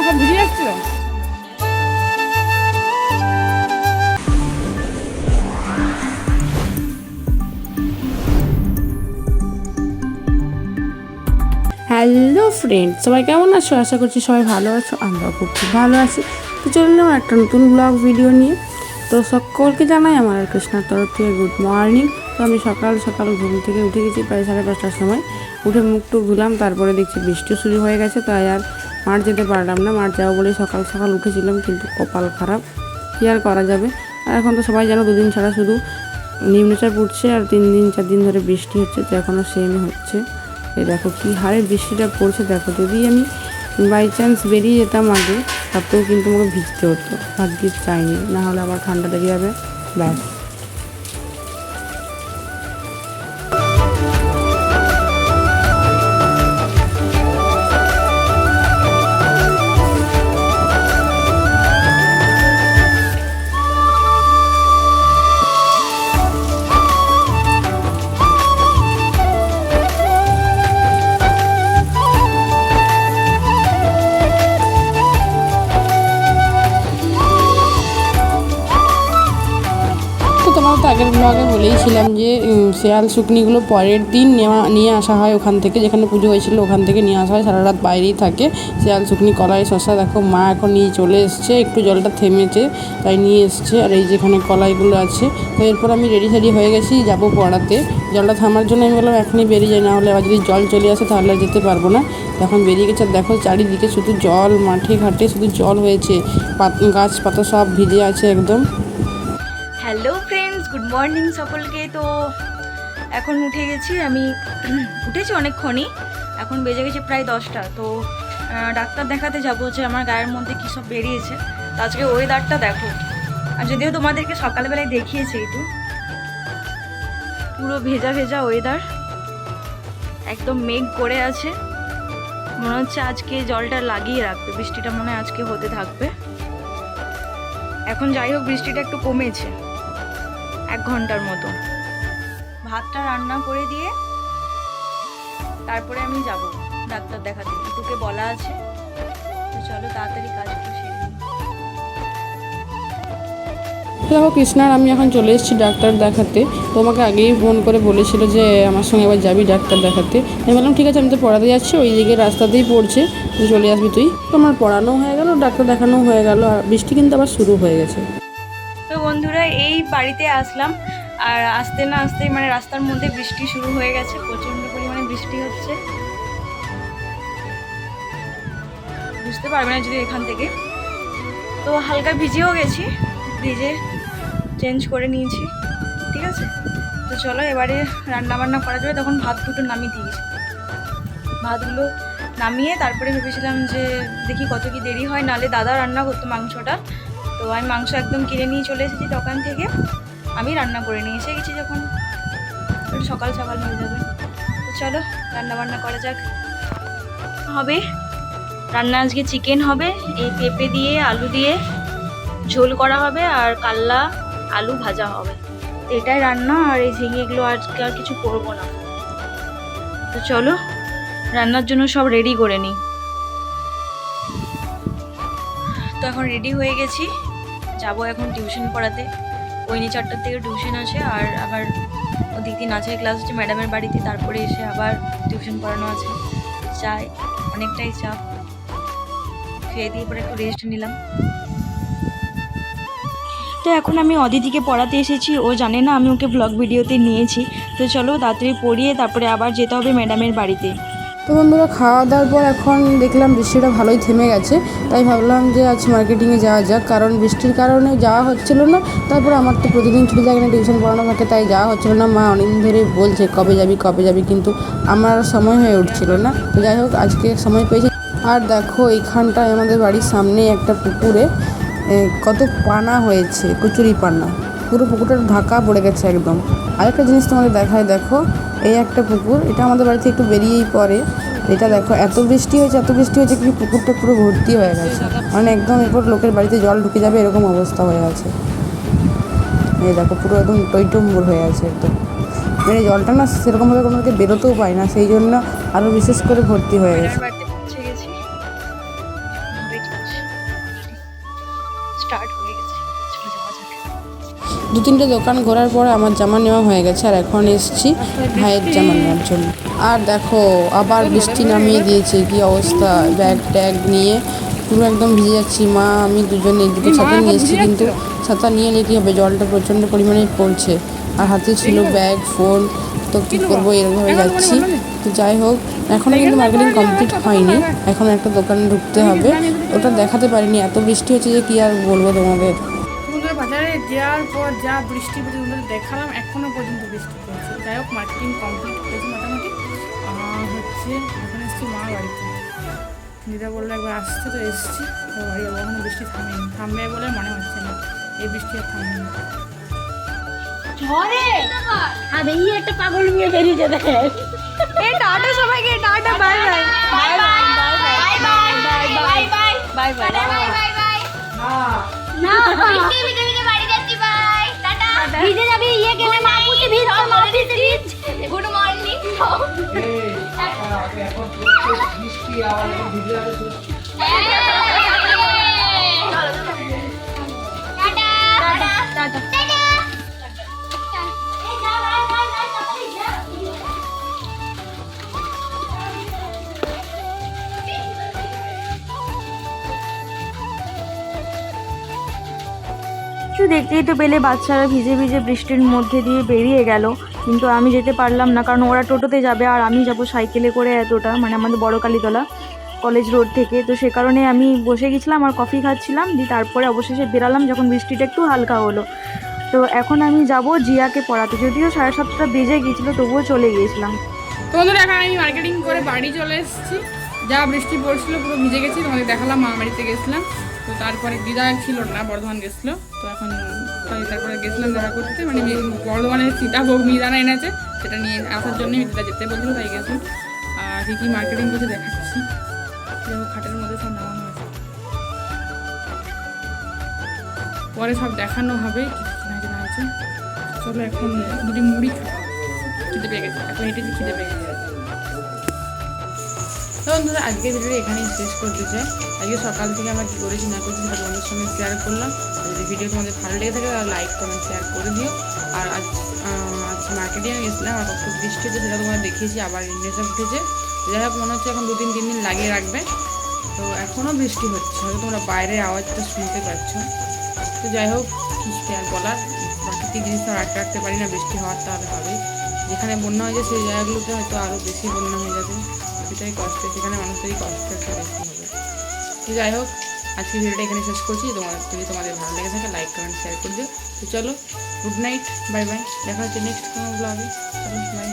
সব ভিজে যাচ্ছিল। হ্যালো ফ্রেন্ড, সবাই কেমন আছো? আশা করছি সবাই ভালো আছো, আমরাও খুব ভালো আছি। তো চললাম একটা নতুন ব্লগ ভিডিও নিয়ে। তো সকলকে জানাই আমার আর কৃষ্ণার তরফ থেকে গুড মর্নিং। তো আমি সকাল সকাল ঘুম থেকে উঠে গেছি প্রায় 5:30টার সময়। উঠে মুখ টুক ধুলাম, তারপরে দেখছি বৃষ্টি শুরু হয়ে গেছে, তাই আর মাঠ যেতে পারলাম না। মাঠ যাবো বলে সকাল সকাল উঠেছিলাম, কিন্তু কপাল খারাপ, কী আর করা যাবে। আর এখন তো সবাই জানো 2 দিন ছাড়া শুধু নিম্নচাপ উঠছে আর 3-4 দিন ধরে বৃষ্টি হচ্ছে, তো এখনও সেমই হচ্ছে। এই দেখো কী হারে বৃষ্টিটা পড়ছে দেখো। যদি আমি বাই চান্স বেরিয়ে যেতাম আগে, তাতেও কিন্তু আমাকে ভিজতে হতো। ভাগ্যিস চাইনি, না হলে আবার ঠান্ডা লেগে যাবে, ব্যাস। তোমার তো আগের ব্লগে বলেইছিলাম যে শেয়াল শুকনিগুলো পরের দিন নিয়ে আসা হয় ওখান থেকে, যেখানে পুজো হয়েছিল ওখান থেকে নিয়ে আসা হয়। সারা রাত বাইরেই থাকে শেয়াল শুকনি, কলাই, শসা। দেখো মা এখন নিয়ে চলে এসছে, একটু জলটা থেমেছে তাই নিয়ে এসছে। আর এই যেখানে কলাইগুলো আছে। তো এরপর আমি রেডি হয়ে গেছি, যাবো পড়াতে। জলটা থামার জন্য আমি বললাম এখনই বেরিয়ে যাই, না হলে আবার যদি জল চলে আসে তাহলে আর যেতে পারবো না। এখন বেরিয়ে গেছে, দেখো চারিদিকে শুধু জল, মাঠে ঘাটে শুধু জল হয়েছে, গাছ পাতা সব ভিজে আছে একদম। হ্যালো ফ্রেন্ডস, গুড মর্নিং সকলকে। তো এখন উঠে গেছি আমি, উঠেছি অনেকক্ষণই, এখন বেজে গেছে প্রায় 10টা। তো ডাক্তার দেখাতে যাবো যে আমার গায়ের মধ্যে কী সব বেরিয়েছে। তো আজকে ওয়েদারটা দেখো, আর যদিও তোমাদেরকে সকালবেলায় দেখিয়েছি, একটু পুরো ভেজা ভেজা ওয়েদার, একদম মেঘ করে আছে। মনে হচ্ছে আজকে জলটা লাগিয়ে রাখবে, বৃষ্টিটা মনে হয় আজকে হতে থাকবে। এখন যাই হোক বৃষ্টিটা একটু কমেছে 1 ঘন্টার মতো। ভাতটা রান্না করে দিয়ে তারপরে আমি যাব ডাক্তার দেখাতে, দুটোকে বলা আছে। তো চলো তাড়াতাড়ি কাজগুলো সেরে নিই। দেখো কৃষ্ণার আমি এখন চলে এসেছি ডাক্তার দেখাতে। তোমাকে আগেই ফোন করে বলেছিল যে আমার সঙ্গে আবার যাবি ডাক্তার দেখাতে। আমি বললাম ঠিক আছে, আমি তো পড়াতে যাচ্ছি, ওই দিকে রাস্তাতেই পড়ছে, তুই চলে আসবি তুই। তোমার পড়ানো হয়ে গেল, ডাক্তার দেখানো হয়ে গেল, আর বৃষ্টি কিন্তু আবার শুরু হয়ে গেছে। তো বন্ধুরা, এই বাড়িতে আসলাম, আর আসতে না আসতেই মানে রাস্তার মধ্যে বৃষ্টি শুরু হয়ে গেছে, প্রচণ্ড পরিমাণে বৃষ্টি হচ্ছে, বুঝতে পারবে না যদি এখান থেকে। তো হালকা ভিজেও গেছি, ভিজে চেঞ্জ করে নিয়েছি, ঠিক আছে। তো চলো এবারে রান্না বান্না করা যাবে। তখন ভাত দুটো নামিয়ে দিয়েছি, ভাতগুলো নামিয়ে তারপরে ভেবেছিলাম যে দেখি কত কি দেরি হয়, নালে দাদা রান্না করতো মাংসটা। তো আমি মাংস একদম কিনে নিয়ে চলে এসেছি দোকান থেকে, আমি রান্না করে নিয়ে এসে গেছি, যখন সকাল সকাল হয়ে যাবে। তো চলো রান্না বান্না করা যাক। হবে রান্না আজকে চিকেন হবে, এই পেঁপে দিয়ে আলু দিয়ে ঝোল করা হবে, আর কাল্লা আলু ভাজা হবে। এটাই রান্না, আর এই ঝিঙেগুলো আজকে আর কিছু করবো না। তো চলো রান্নার জন্য সব রেডি করে নিই। তো এখন রেডি হয়ে গেছি, যাব এখন টিউশন পড়াতে। ওইনি 4টার থেকে টিউশন আছে, আর আবার ওদিকে নাচের ক্লাস আছে ম্যাডামের বাড়িতে, তারপরে এসে আবার টিউশন পড়ানো আছে। চাই অনেকটাই চাপ, খেয়ে দিয়ে পরে একটু রেস্ট নিলাম। তো এখন আমি অদিতিকে পড়াতে এসেছি, ও জানে না আমি ওকে ব্লগ ভিডিওতে নিয়েছি। তো চলো তাড়াতাড়ি পড়িয়ে তারপরে আবার যেতে হবে ম্যাডামের বাড়িতে। তো বন্ধুরা, খাওয়া দাওয়ার পর এখন দেখলাম বৃষ্টিটা ভালোই থেমে গেছে, তাই ভাবলাম যে আজ মার্কেটিংয়ে যাওয়া যাক, কারণ বৃষ্টির কারণে যাওয়া হচ্ছিল না। তারপর আমার তো প্রতিদিন ছুটি থাকে না, টিউশন পড়ানো থাকে, তাই যাওয়া হচ্ছিল না। মা অনেকদিন ধরে বলছে কবে যাবি, কিন্তু আমার সময় হয়ে উঠছিল না। তো যাই হোক আজকে সময় পেয়েছি। আর দেখো এইখানটায় আমাদের বাড়ির সামনে একটা পুকুরে কত পানা হয়েছে, কচুরি পানা, পুরো পুকুরটা ঢাকা পড়ে গেছে একদম। আরেকটা জিনিস তোমাদের দেখায়, দেখো এই একটা পুকুর, এটা আমাদের বাড়িতে একটু বেরিয়েই পড়ে। এটা দেখো এত বৃষ্টি হয়েছে কি পুকুরটা পুরো ভর্তি হয়ে গেছে, মানে একদম এরপর লোকের বাড়িতে জল ঢুকে যাবে এরকম অবস্থা হয়ে আছে। এই দেখো পুরো একদম টইটম্বুর হয়ে আছে একদম, মানে জলটা না সেরকমভাবে কোনো দিকে বেরোতেও পায় না, সেই জন্য আরও বিশেষ করে ভর্তি হয়ে গেছে। 2-3টে দোকান ঘোরার পরে আমার জামা নেওয়া হয়ে গেছে, আর এখন এসেছি ভাইয়ের জামা নেওয়ার জন্য। আর দেখো আবার বৃষ্টি নামিয়ে দিয়েছে, কি অবস্থা, ব্যাগ ট্যাগ নিয়ে পুরো একদম ভিজে যাচ্ছি। মা আমি দুজনে দুটো ছাতা নিয়ে এসেছি, কিন্তু ছাতা নিয়ে এলে কী হবে, জলটা প্রচণ্ড পরিমাণে পড়ছে, আর হাতে ছিল ব্যাগ ফোন, তো কী করবো, এরকমভাবে যাচ্ছি। তো যাই হোক, এখনও কিন্তু মার্কেটিং কমপ্লিট হয়নি, এখন একটা দোকানে ঢুকতে হবে, ওটা দেখাতে পারিনি, এত বৃষ্টি হচ্ছে যে কী আর বলবো তোমাদের। তোমাদের বাজারে যাওয়ার পর যা বৃষ্টি পড়ছে তোমাদের দেখালাম, এখনও পর্যন্ত বৃষ্টি পড়ছে। যাই হোক মার্কেটিং কমপ্লিট হয়েছে মোটামুটি। হচ্ছে এখন এসেছি মা বাড়িতে, দিদা বললো একবার আসছে, তো এসেছি, তো বাড়ি যাবো। এখনো বৃষ্টি থামেনি, থামবে বলে মনে হচ্ছে না, এই বৃষ্টি আর থামবে না। আর এই একটা পাগল নিয়ে বেরিয়ে যেতে টাটা সবাইকে, tata, bye bye, bye bye, bye bye, bye bye, bye bye. না ভিজে ভিজে ভিজে বাড়ি যাচ্ছি, বাই টাটা। ভিজে যাবি, ইয়ে কেনে মা পুষে ভিজ, মা পুষে ভিজ। Good morning. Tata tata. কিছু দেখতেই তো পেলে, বাচ্চারা ভিজে ভিজে বৃষ্টির মধ্যে দিয়ে বেরিয়ে গেল, কিন্তু আমি যেতে পারলাম না, কারণ ওরা টোটোতে যাবে আর আমি যাব সাইকেলে করে এতটা, মানে আমাদের বড় কালীতলা কলেজ রোড থেকে। তো সে কারণে আমি বসে গেছিলাম আর কফি খাচ্ছিলাম, দিয়ে তারপরে অবশেষে বেরালাম যখন বৃষ্টিটা একটু হালকা হলো। তো এখন আমি যাব জিয়াকে পড়াতে, যদিও 7:30 বেজে গিয়েছিলো, তবুও চলে গিয়েছিলাম। তোমাদের এখন আমি মার্কেটিং করে বাড়ি চলে এসেছি, যা বৃষ্টি পড়ছিল পুরো ভিজে গেছি, তোমাদের দেখালাম মা বাড়িতে গেছিলাম। তো তারপরে দিদা ছিল না, বর্ধমান গেছিলো, তো এখন তারপরে গেছিলাম দেখা করতে, মানে বর্ধমানের সীতাভোগ মিহিদানা এনেছে, সেটা নিয়ে আসার জন্যই দিদা যেতে বলছিল, তাই গেছিলাম। আর কী কী মার্কেটিং করতে দেখাচ্ছি, দেখো খাটের মধ্যে সব নামানো হয়েছে, পরে সব দেখানো হবে কী কী হয়েছে। চলো এখন দুটি মুড়ি খিদে পেয়ে গেছে, এখন এটি খিদে পেয়ে গেছে। তো বন্ধুরা আজকের ভিডিওটা এখানেই শেষ করতে চাই। আজকে সকাল থেকে আমরা কী করেছি না করেছি সেটা তোমাদের সঙ্গে শেয়ার করলাম। আর যদি ভিডিও তোমাদের ভালো লেগে থাকে তাহলে লাইক কমেন্ট শেয়ার করে দিও। আর আজ মার্কেটে আমি গেছিলাম, আর কত বৃষ্টি হচ্ছে সেটা তোমাদের দেখিয়েছি, আবার ইন্ডেসে উঠেছে। যাই হোক মনে হচ্ছে এখন 2-3 দিন লাগিয়ে রাখবে। তো এখনও বৃষ্টি হচ্ছে, হয়তো তোমরা বাইরের আওয়াজটা শুনতে পাচ্ছ। তো যাই হোক কিছু আর বলার, প্রাকৃতিক জিনিস তো আটকে রাখতে পারি না, বৃষ্টি হওয়ার তাহলে হবেই। যেখানে বন্যা হয়ে যায় সেই জায়গাগুলোতে হয়তো আরও বেশি বন্যা হয়ে যাবে, সেটাই কষ্ট, সেখানে মানুষেরই কষ্ট একটা বেশি হবে। তো যাই হোক আজকে ভিডিওটা এখানে শেষ করছি। যদি তোমাদের ভালো লেগে থাকে লাইক কমেন্ট শেয়ার করে দিও। তো চলো গুড নাইট, বাই বাই, দেখা হচ্ছে নেক্সট কোনো ব্লগে। চলো বাই।